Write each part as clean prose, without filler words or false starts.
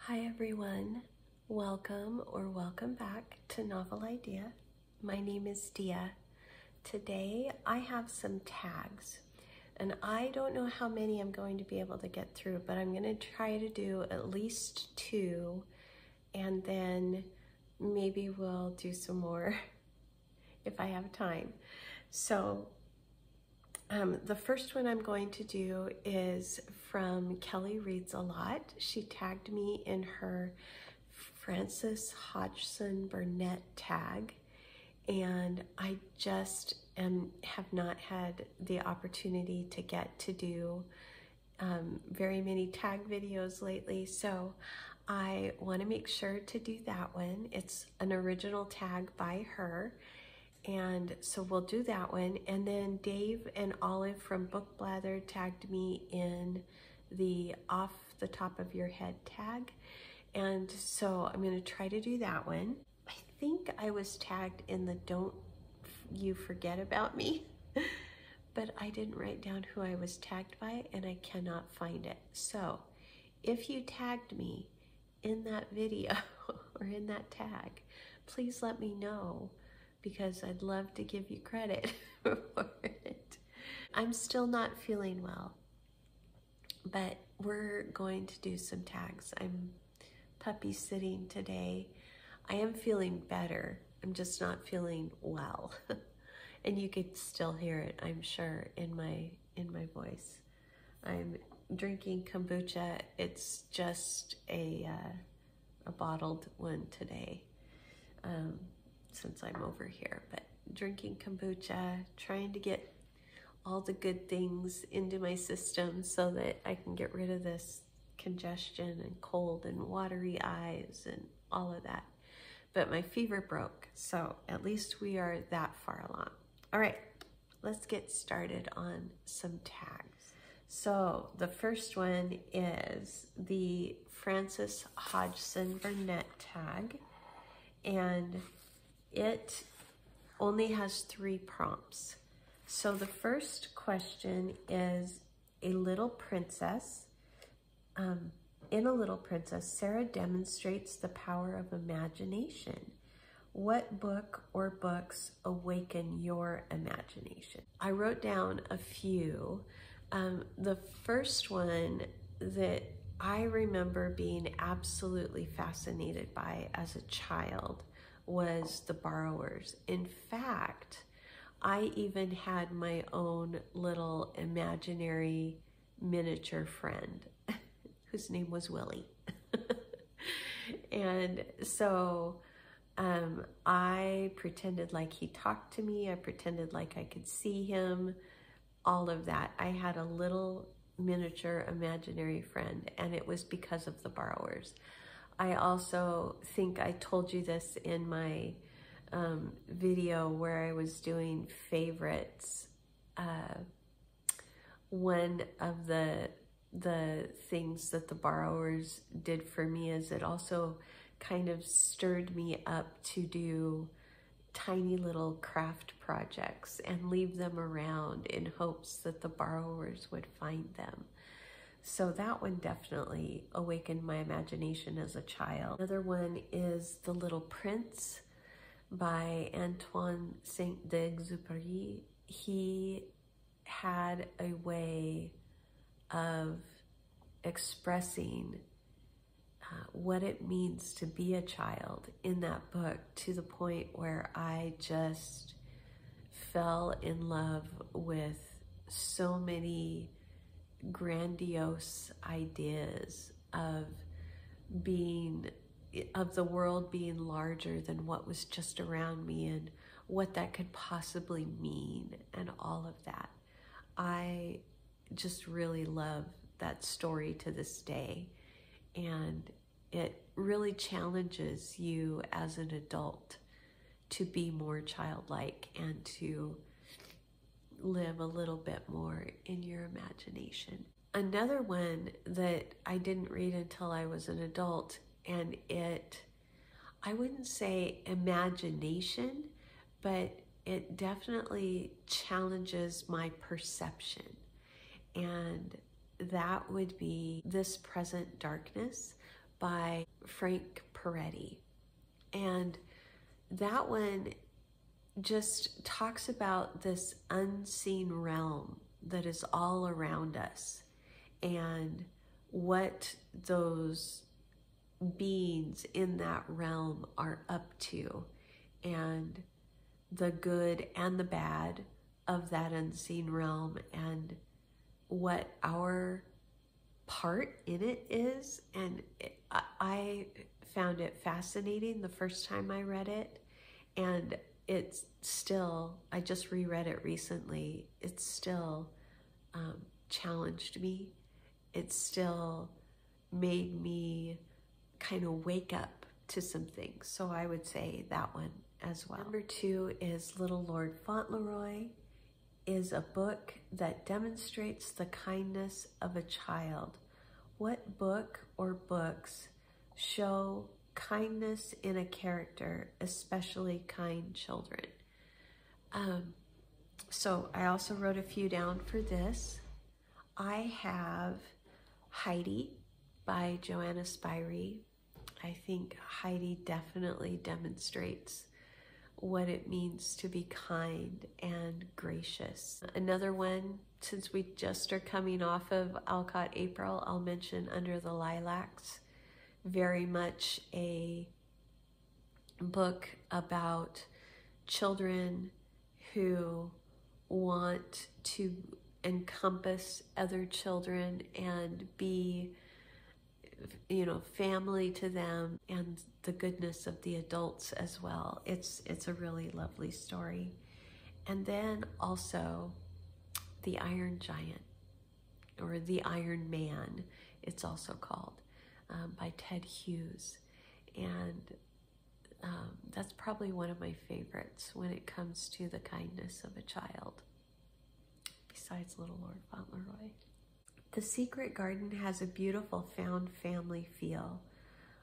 Hi everyone, welcome or welcome back to Novel Idea. My name is Dia. Today I have some tags and I don't know how many I'm going to be able to get through, but I'm going to try to do at least 2 and then maybe we'll do some more if I have time. So the first one I'm going to do is from Kelly Reads a Lot. She tagged me in her Frances Hodgson Burnett tag, and I just have not had the opportunity to get to do very many tag videos lately, so I want to make sure to do that one. It's an original tag by her. And so we'll do that one. And then Dave and Olive from Book Blather tagged me in the Off the Top of Your Head tag. And so I'm going to try to do that one. I think I was tagged in the Don't You Forget About Me, but I didn't write down who I was tagged by and I cannot find it. So if you tagged me in that video or in that tag, please let me know, because I'd love to give you credit for it. I'm still not feeling well, but we're going to do some tags. I'm puppy sitting today. I am feeling better. I'm just not feeling well. And you could still hear it, I'm sure, in my voice. I'm drinking kombucha. It's just a bottled one today. Since I'm over here, but drinking kombucha, trying to get all the good things into my system so that I can get rid of this congestion and cold and watery eyes and all of that. But my fever broke, so at least we are that far along. All right, let's get started on some tags. So the first one is the Frances Hodgson Burnett tag, and it only has 3 prompts. So the first question is, a little princess. In A Little Princess, Sarah demonstrates the power of imagination. What book or books awaken your imagination? I wrote down a few. The first one that I remember being absolutely fascinated by as a child was The Borrowers. In fact, I even had my own little imaginary miniature friend whose name was Willie. And so I pretended like he talked to me. I pretended like I could see him, all of that. I had a little miniature imaginary friend, and it was because of The Borrowers. I also think I told you this in my video where I was doing favorites. One of the things that The Borrowers did for me is it also kind of stirred me up to do tiny little craft projects and leave them around in hopes that The Borrowers would find them. So that one definitely awakened my imagination as a child. Another one is The Little Prince by Antoine Saint-Exupéry. He had a way of expressing what it means to be a child in that book, to the point where I just fell in love with so many grandiose ideas of the world being larger than what was just around me and what that could possibly mean and all of that. I just really love that story to this day, and it really challenges you as an adult to be more childlike and to live a little bit more in your imagination. Another one that I didn't read until I was an adult, and I wouldn't say imagination, but it definitely challenges my perception. And that would be This Present Darkness by Frank Peretti. And that one just talks about this unseen realm that is all around us and what those beings in that realm are up to, and the good and the bad of that unseen realm, and what our part in it is. And I found it fascinating the first time I read it, and it's still, I just reread it recently, it's still challenged me. It still made me kind of wake up to some things. So I would say that one as well. Number 2 is Little Lord Fauntleroy. Is a book that demonstrates the kindness of a child. What book or books show kindness in a character, especially kind children? So I also wrote a few down for this. I have Heidi by Joanna Spyri. I think Heidi definitely demonstrates what it means to be kind and gracious. Another one, since we just are coming off of Alcott April, I'll mention Under the Lilacs. Very much a book about children who want to encompass other children and be, you know, family to them, and the goodness of the adults as well. It's a really lovely story. And then also The Iron Giant, or The Iron Man, it's also called, by Ted Hughes. And that's probably one of my favorites when it comes to the kindness of a child, besides Little Lord Fauntleroy. The Secret Garden has a beautiful found family feel.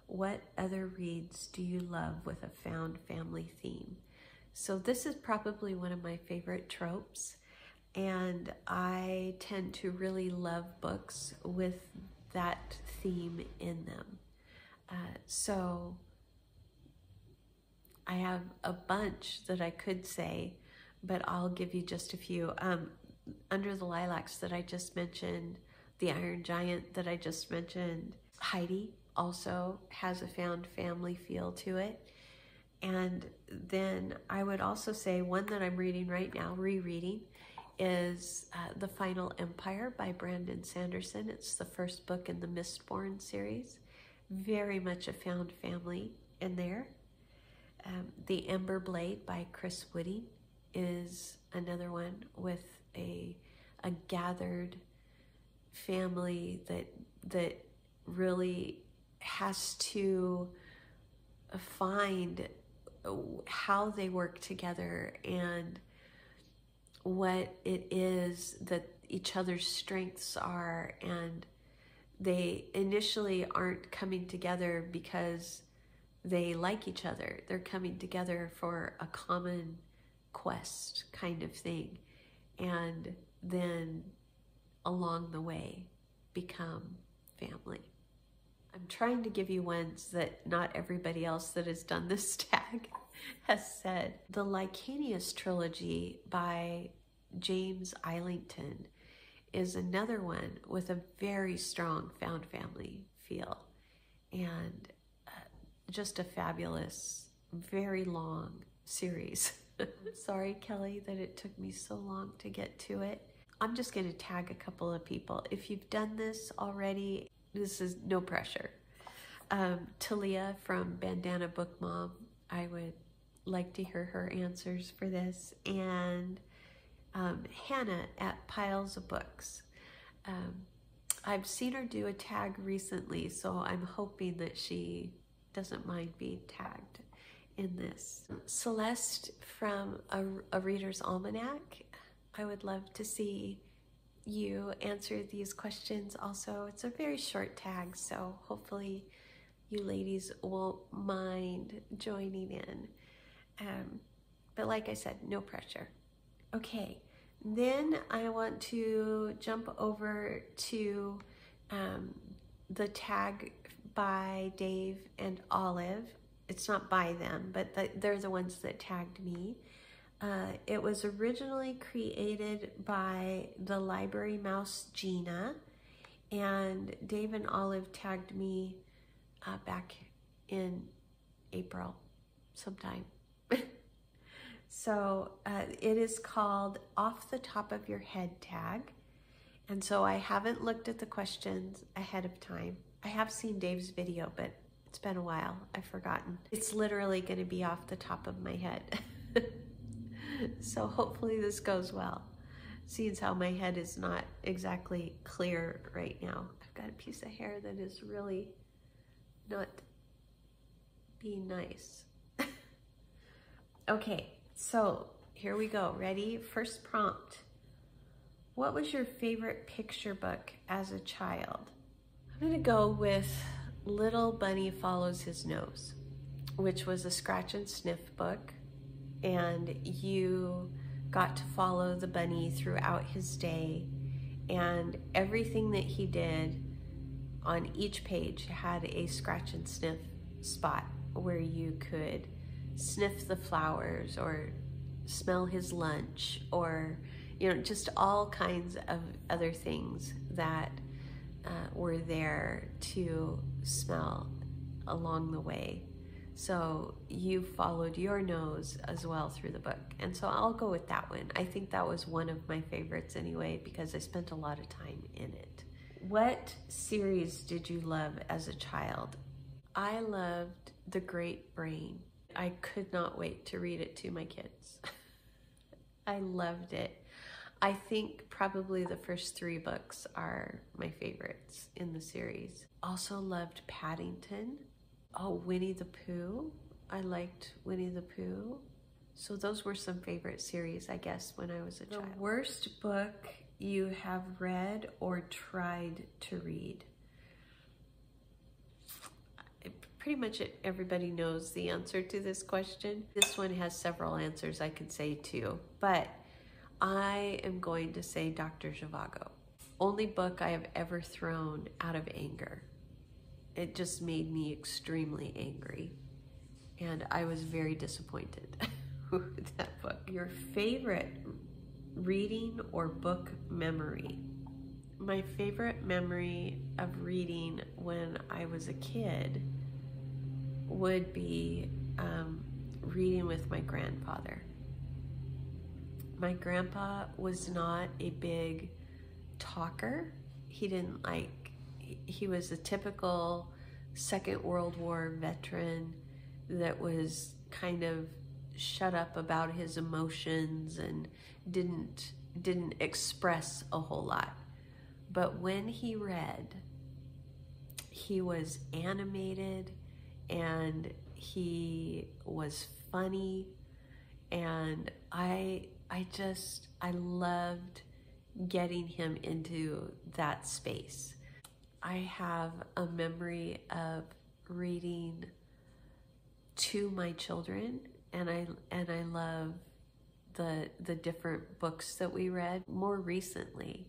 What other reads do you love with a found family theme? So this is probably one of my favorite tropes, and I tend to really love books with that theme in them. So I have a bunch that I could say, but I'll give you just a few. Under the Lilacs that I just mentioned, The Iron Giant that I just mentioned, Heidi also has a found family feel to it. And then I would also say one that I'm reading right now, rereading, is The Final Empire by Brandon Sanderson. It's the first book in the Mistborn series. Very much a found family in there. The Ember Blade by Chris Whitting is another one with a gathered family that really has to find how they work together and what it is that each other's strengths are. And they initially aren't coming together because they like each other. They're coming together for a common quest kind of thing, and then along the way become family. I'm trying to give you ones that not everybody else that has done this tag has said. The Licanius trilogy by James Islington is another one with a very strong found family feel, and just a fabulous, very long series. Sorry, Kelly, that it took me so long to get to it. I'm just going to tag a couple of people. If you've done this already, this is no pressure. Talia from Bandana Book Mom, I would like to hear her answers for this. And Hannah at Piles of Books. I've seen her do a tag recently, so I'm hoping that she doesn't mind being tagged in this. Celeste from a Reader's Almanac, I would love to see you answer these questions also. It's a very short tag, so hopefully you ladies won't mind joining in. But like I said, no pressure. Okay, then I want to jump over to the tag by Dave and Olive. It's not by them, but they're the ones that tagged me. It was originally created by the library mouse Gina, and Dave and Olive tagged me back in April sometime. So it is called Off the Top of Your Head Tag. And so I haven't looked at the questions ahead of time. I have seen Dave's video, but it's been a while. I've forgotten. It's literally going to be off the top of my head. So hopefully this goes well. Seeing as how my head is not exactly clear right now. I've got a piece of hair that is really not being nice. Okay, so here we go. Ready? First prompt. What was your favorite picture book as a child? I'm gonna go with Little Bunny Follows His Nose, which was a scratch and sniff book, and you got to follow the bunny throughout his day, and everything that he did on each page had a scratch and sniff spot where you could sniff the flowers or smell his lunch, or just all kinds of other things that were there to smell along the way. So you followed your nose as well through the book. And so I'll go with that one. I think that was one of my favorites anyway, because I spent a lot of time in it. What series did you love as a child? I loved The Great Brain. I could not wait to read it to my kids. I loved it. I think probably the first 3 books are my favorites in the series. Also loved Paddington. Oh, Winnie the Pooh. I liked Winnie the Pooh. So those were some favorite series, I guess, when I was a child. The worst book you have read or tried to read? Pretty much everybody knows the answer to this question. This one has several answers I could say too, but I am going to say Dr. Zhivago. Only book I have ever thrown out of anger. It just made me extremely angry, and I was very disappointed with that book. Your favorite reading or book memory? My favorite memory of reading when I was a kid would be reading with my grandfather. My grandpa was not a big talker. He was a typical Second World War veteran that was kind of shut up about his emotions and didn't express a whole lot. But when he read, he was animated and he was funny, and I loved getting him into that space. I have a memory of reading to my children, and I love the different books that we read. More recently,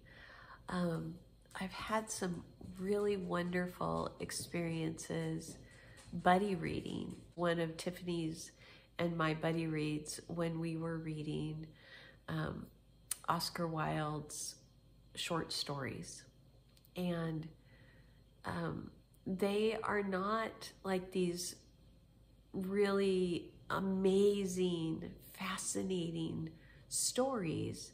I've had some really wonderful experiences buddy reading. One of Tiffany's and my buddy reads when we were reading Oscar Wilde's short stories. And they are not like these really amazing, fascinating stories,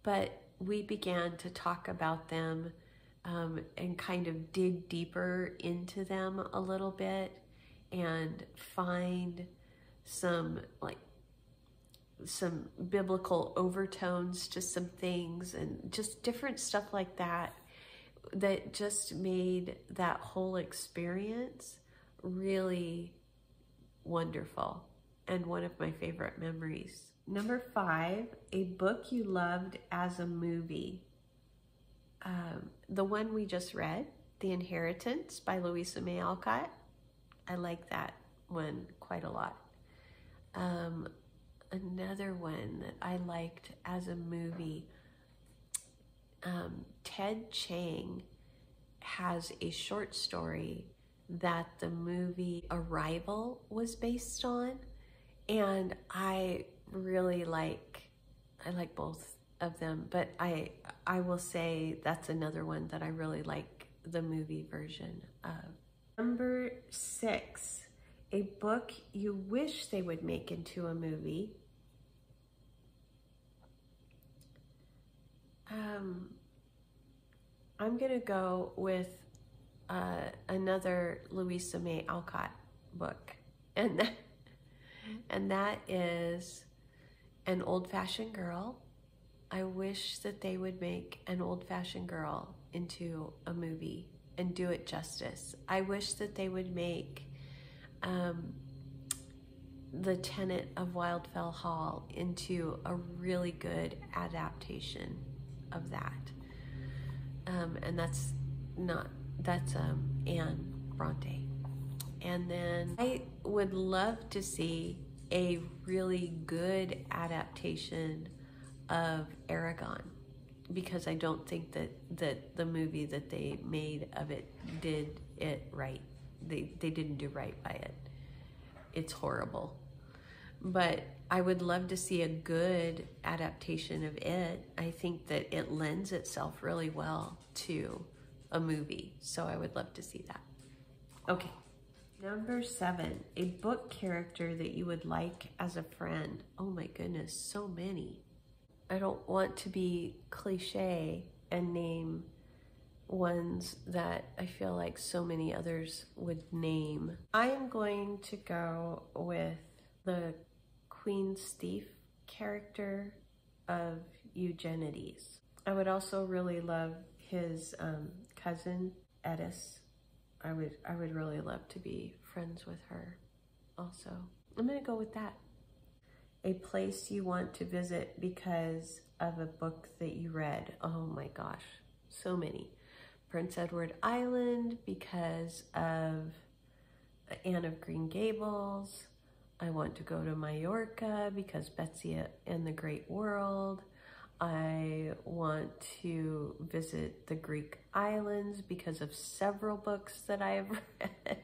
but we began to talk about them and kind of dig deeper into them a little bit and find some biblical overtones to some things and just different stuff like that just made that whole experience really wonderful and one of my favorite memories. Number 5, a book you loved as a movie. The one we just read, The Inheritance by Louisa May Alcott. I like that one quite a lot. Another one that I liked as a movie, Ted Chiang has a short story that the movie Arrival was based on. And I really I like both of them, but I will say that's another one that I really like the movie version of. Number 6, a book you wish they would make into a movie. I'm gonna go with another Louisa May Alcott book, and that is An Old-Fashioned Girl. I wish that they would make An Old-Fashioned Girl into a movie and do it justice. I wish that they would make The Tenant of Wildfell Hall into a really good adaptation of that. And that's Anne Bronte. And then I would love to see a really good adaptation of Aragon, because I don't think that the movie that they made of it did it right. They didn't do right by it. It's horrible. But I would love to see a good adaptation of it. I think that it lends itself really well to a movie, so I would love to see that. Okay. Number 7, a book character that you would like as a friend. Oh my goodness, so many. I don't want to be cliche and name ones that I feel like so many others would name. I am going to go with the Queen's Thief character of Eugenides. I would also really love his cousin, Edis. I would really love to be friends with her also. I'm gonna go with that. A place you want to visit because of a book that you read. Oh my gosh, so many. Prince Edward Island because of Anne of Green Gables. I want to go to Mallorca because Betsy and the Great World. I want to visit the Greek islands because of several books that I have read.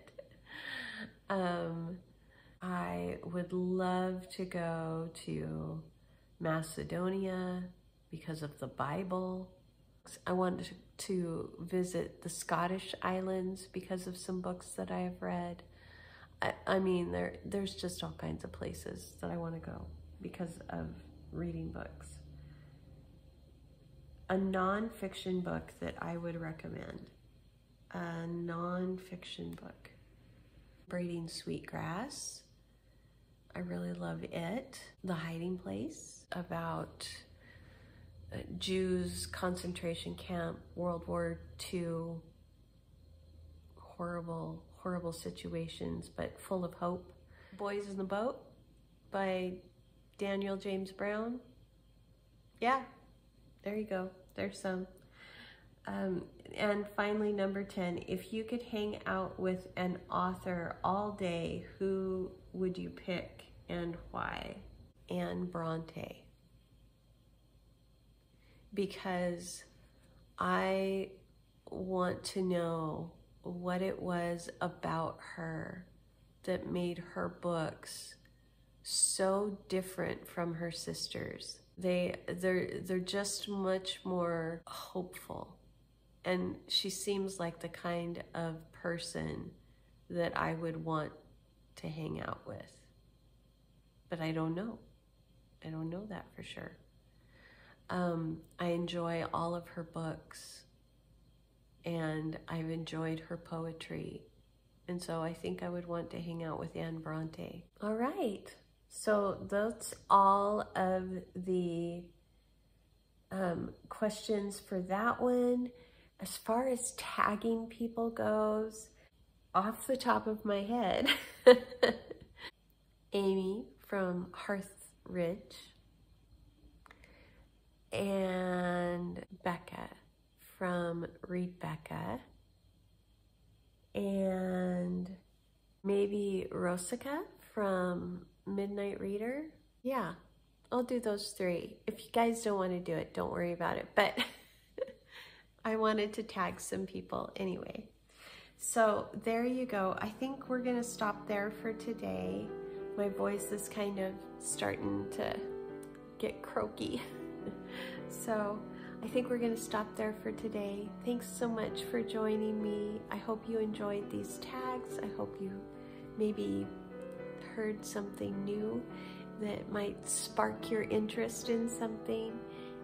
I would love to go to Macedonia because of the Bible. I want to visit the Scottish islands because of some books that I have read. I mean, there's just all kinds of places that I want to go because of reading books. A non-fiction book that I would recommend. A non-fiction book. Braiding Sweetgrass. I really love it. The Hiding Place, about Jews concentration camp, World War II, horrible, horrible situations, but full of hope. Boys in the Boat by Daniel James Brown. Yeah, there you go. There's some. And finally, number 10, if you could hang out with an author all day, who would you pick and why? Anne Bronte. Because I want to know what it was about her that made her books so different from her sisters. They're just much more hopeful. And she seems like the kind of person that I would want to hang out with. But I don't know. I don't know that for sure. I enjoy all of her books, and I've enjoyed her poetry. And so I think I would want to hang out with Anne Bronte. All right. So that's all of the questions for that one. As far as tagging people goes, off the top of my head, Amy from Hearth Ridge and Becca from Rebecca and maybe Rosica from Midnight Reader. Yeah, I'll do those 3. If you guys don't want to do it, don't worry about it. But I wanted to tag some people anyway. So there you go. I think we're gonna stop there for today. My voice is kind of starting to get croaky. So I think we're gonna stop there for today. Thanks so much for joining me. I hope you enjoyed these tags. I hope you maybe heard something new that might spark your interest in something.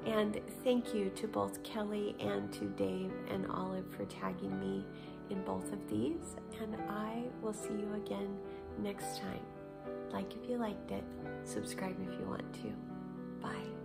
And thank you to both Kelly and to Dave and Olive for tagging me in both of these. And I will see you again next time. Like if you liked it, subscribe if you want to. Bye.